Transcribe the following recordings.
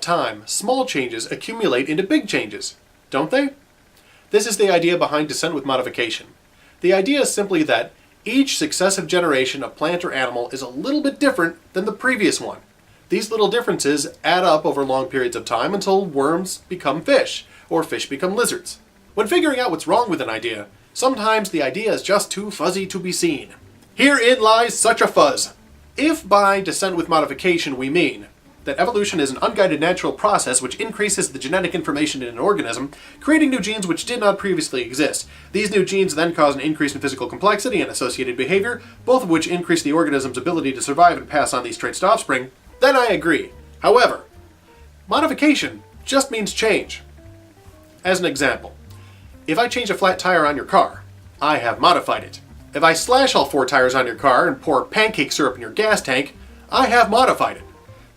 time, small changes accumulate into big changes, don't they? This is the idea behind descent with modification. The idea is simply that each successive generation of plant or animal is a little bit different than the previous one. These little differences add up over long periods of time until worms become fish, or fish become lizards. When figuring out what's wrong with an idea, sometimes the idea is just too fuzzy to be seen. Herein lies such a fuzz. If by descent with modification we mean that evolution is an unguided natural process which increases the genetic information in an organism, creating new genes which did not previously exist. These new genes then cause an increase in physical complexity and associated behavior, both of which increase the organism's ability to survive and pass on these traits to offspring, then I agree. However, modification just means change. As an example, if I change a flat tire on your car, I have modified it. If I slash all 4 tires on your car and pour pancake syrup in your gas tank, I have modified it.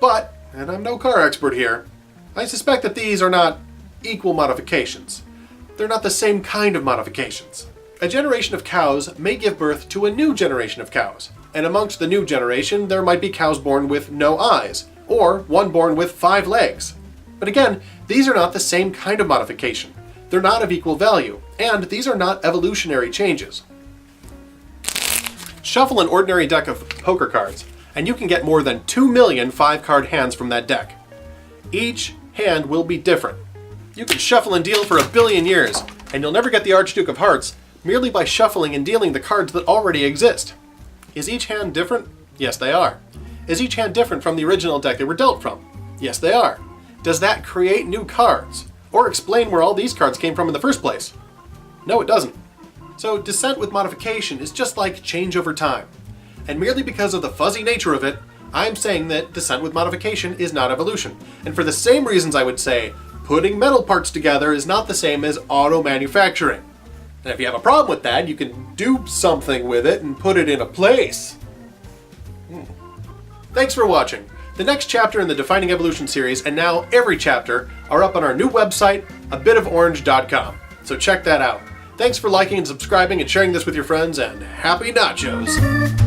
But, and I'm no car expert here, I suspect that these are not equal modifications. They're not the same kind of modifications. A generation of cows may give birth to a new generation of cows, and amongst the new generation there might be cows born with no eyes, or one born with 5 legs. But again, these are not the same kind of modification. They're not of equal value, and these are not evolutionary changes. Shuffle an ordinary deck of poker cards, and you can get more than 2 million 5-card hands from that deck. Each hand will be different. You can shuffle and deal for 1 billion years, and you'll never get the Archduke of Hearts merely by shuffling and dealing the cards that already exist. Is each hand different? Yes, they are. Is each hand different from the original deck they were dealt from? Yes, they are. Does that create new cards? Or explain where all these cards came from in the first place? No, it doesn't. So descent with modification is just like change over time. And merely because of the fuzzy nature of it, I'm saying that descent with modification is not evolution. And for the same reasons I would say putting metal parts together is not the same as auto manufacturing. And if you have a problem with that, you can do something with it and put it in a place. Thanks for watching. The next chapter in the Defining Evolution series, and now every chapter, are up on our new website, abitoforange.com. So check that out. Thanks for liking and subscribing and sharing this with your friends, and happy nachos!